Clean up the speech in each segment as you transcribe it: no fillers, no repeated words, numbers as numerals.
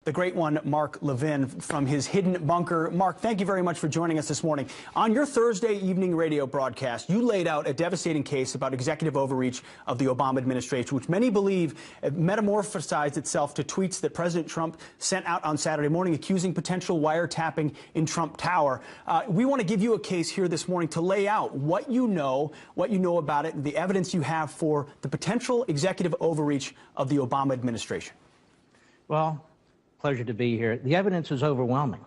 The great one, Mark Levin, from his hidden bunker. Mark, thank you very much for joining us this morning. On your Thursday evening radio broadcast, you laid out a devastating case about executive overreach of the Obama administration, which many believe metamorphosized itself to tweets that President Trump sent out on Saturday morning accusing potential wiretapping in Trump Tower. We want to give you a case here this morning to lay out what you know about it, and the evidence you have for the potential executive overreach of the Obama administration. Well, pleasure to be here. The evidence is overwhelming.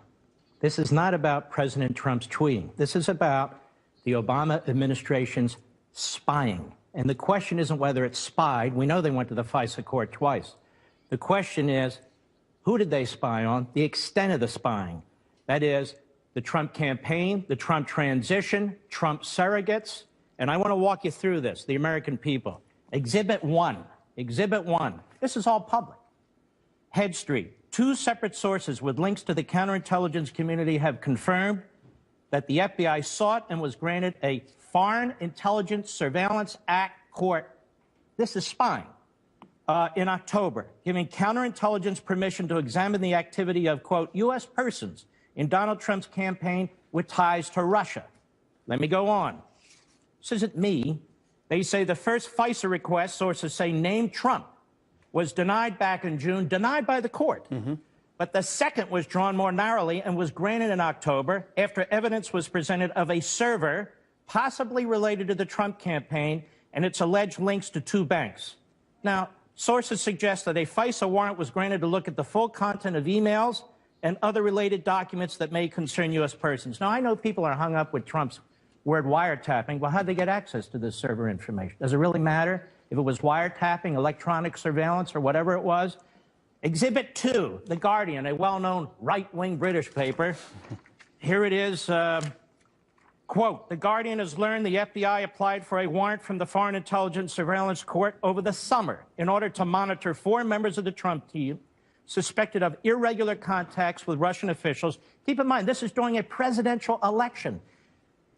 This is not about President Trump's tweeting. This is about the Obama administration's spying. And the question isn't whether it's spied. We know they went to the FISA court twice. The question is, who did they spy on? The extent of the spying. That is, the Trump campaign, the Trump transition, Trump surrogates. And I want to walk you through this, the American people. Exhibit 1. Exhibit 1. This is all public. Head Street. Two separate sources with links to the counterintelligence community have confirmed that the FBI sought and was granted a Foreign Intelligence Surveillance Act court. This is spying. In October, giving counterintelligence permission to examine the activity of, quote, U.S. persons in Donald Trump's campaign with ties to Russia. Let me go on. This isn't me. They say the first FISA request, sources say, named Trump, was denied back in June, denied by the court. But the second was drawn more narrowly and was granted in October after evidence was presented of a server possibly related to the Trump campaign and its alleged links to two banks. Now, sources suggest that a FISA warrant was granted to look at the full content of emails and other related documents that may concern U.S. persons. Now, I know people are hung up with Trump's word wiretapping. Well, how'd they get access to this server information? Does it really matter if it was wiretapping, electronic surveillance, or whatever it was? Exhibit 2, The Guardian, a well-known right-wing British paper. Here it is, quote, The Guardian has learned the FBI applied for a warrant from the Foreign Intelligence Surveillance Court over the summer in order to monitor 4 members of the Trump team suspected of irregular contacts with Russian officials. Keep in mind, this is during a presidential election.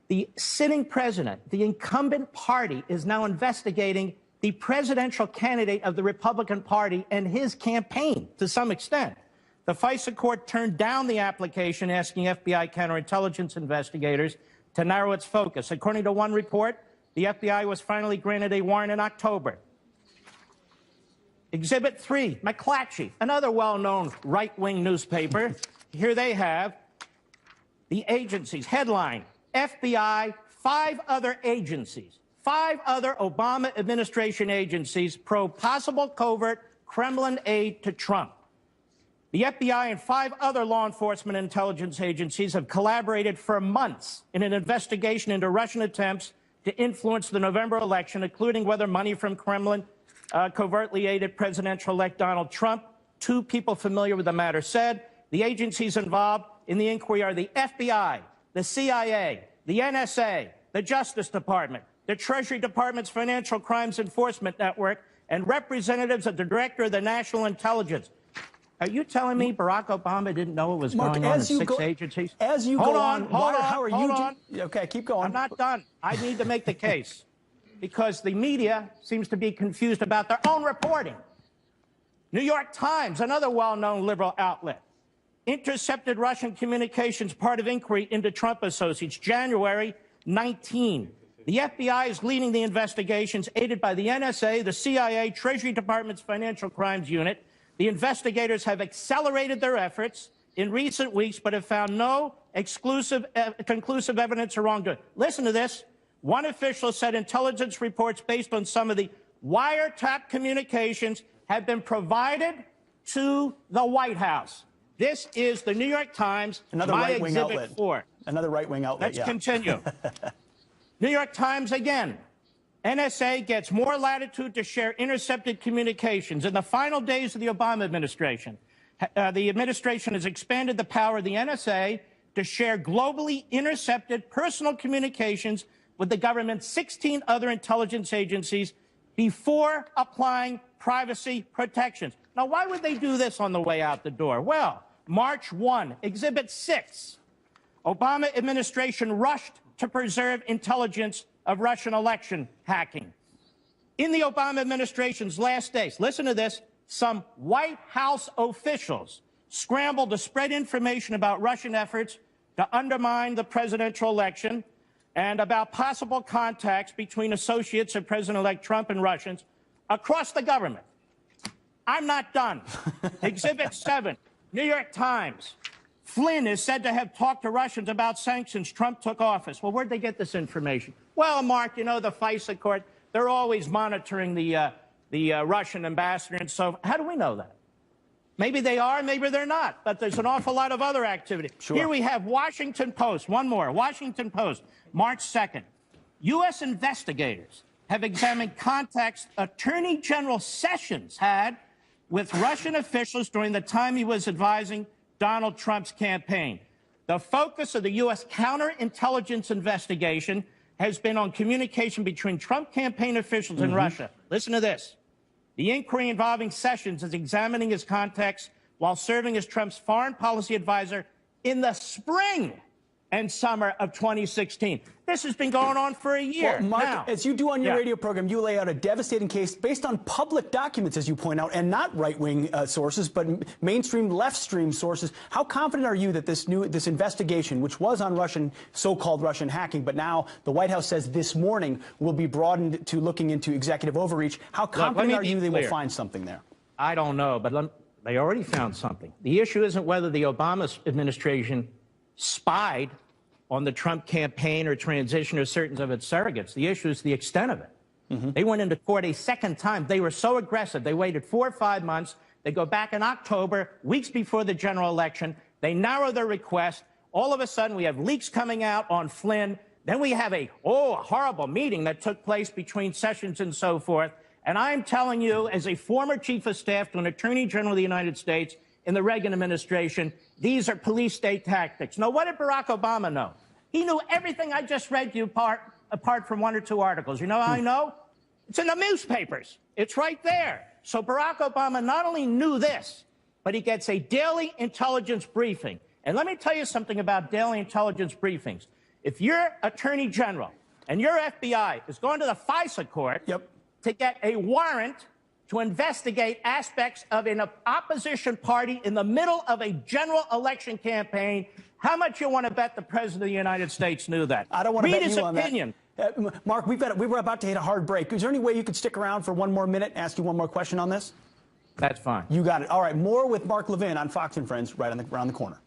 The sitting president, the incumbent party, is now investigating the presidential candidate of the Republican Party and his campaign to some extent. The FISA court turned down the application asking FBI counterintelligence investigators to narrow its focus. According to one report, the FBI was finally granted a warrant in October. Exhibit 3, McClatchy, another well-known right-wing newspaper. Here they have the agencies. Headline, FBI, 5 other agencies. 5 other Obama administration agencies probe possible covert Kremlin aid to Trump. The FBI and 5 other law enforcement intelligence agencies have collaborated for months in an investigation into Russian attempts to influence the November election, including whether money from Kremlin covertly aided presidential-elect Donald Trump. 2 people familiar with the matter said the agencies involved in the inquiry are the FBI, the CIA, the NSA, the Justice Department, the Treasury Department's Financial Crimes Enforcement Network, and representatives of the Director of the National Intelligence. Are you telling me Barack Obama didn't know what was going on in 6 agencies? As you go on, how are you? Okay, keep going. I'm not done. I need to make the case because the media seems to be confused about their own reporting. New York Times, another well-known liberal outlet, intercepted Russian communications, part of inquiry into Trump associates, January 19. The FBI is leading the investigations, aided by the NSA, the CIA, Treasury Department's Financial Crimes Unit. The investigators have accelerated their efforts in recent weeks, but have found no conclusive evidence of wrongdoing. Listen to this. One official said intelligence reports based on some of the wiretap communications have been provided to the White House. This is the New York Times, another right-wing outlet. 4. Another right-wing outlet, Let's continue. New York Times again. NSA gets more latitude to share intercepted communications. In the final days of the Obama administration, the administration has expanded the power of the NSA to share globally intercepted personal communications with the government's 16 other intelligence agencies before applying privacy protections. Now, why would they do this on the way out the door? Well, March 1, Exhibit 6. Obama administration rushed to preserve intelligence of Russian election hacking. In the Obama administration's last days, listen to this, some White House officials scrambled to spread information about Russian efforts to undermine the presidential election and about possible contacts between associates of President-elect Trump and Russians across the government. I'm not done. Exhibit 7, New York Times. Flynn is said to have talked to Russians about sanctions Trump took office. Well, where'd they get this information? Well, Mark, you know, the FISA court, they're always monitoring the Russian ambassador. And so how do we know that? Maybe they are, maybe they're not. But there's an awful lot of other activity. Sure. Here we have Washington Post. One more. Washington Post, March 2nd. U.S. investigators have examined contacts Attorney General Sessions had with Russian officials during the time he was advising Donald Trump's campaign. The focus of the U.S. counterintelligence investigation has been on communication between Trump campaign officials and Russia. Listen to this. The inquiry involving Sessions is examining his contacts while serving as Trump's foreign policy advisor in the spring and summer of 2016. This has been going on for a year. Well, Mark, now, as you do on your radio program, you lay out a devastating case based on public documents, as you point out, and not right-wing sources, but mainstream left-stream sources. How confident are you that this investigation, which was on so-called Russian hacking, but now the White House says this morning will be broadened to looking into executive overreach, how confident are you they will find something there? I don't know, but they already found something. The issue isn't whether the Obama administration spied on the Trump campaign or transition or certain of its surrogates. The issue is the extent of it. They went into court a second time. They were so aggressive. They waited 4 or 5 months. They go back in October, weeks before the general election. They narrow their request. All of a sudden, we have leaks coming out on Flynn. Then we have a horrible meeting that took place between Sessions and so forth. And I'm telling you, as a former chief of staff to an attorney general of the United States in the Reagan administration, these are police state tactics. Now, what did Barack Obama know? He knew everything I just read to you apart from 1 or 2 articles. You know how I know? It's in the newspapers. It's right there. So Barack Obama not only knew this, but he gets a daily intelligence briefing. And let me tell you something about daily intelligence briefings. If your attorney general and your FBI is going to the FISA court to get a warrant to investigate aspects of an opposition party in the middle of a general election campaign, how much you want to bet the President of the United States knew that? I don't want to bet you on that. Read his opinion. Mark, we were about to hit a hard break. Is there any way you could stick around for one more minute and ask you one more question on this? That's fine. You got it. All right, more with Mark Levin on Fox and Friends right around the corner.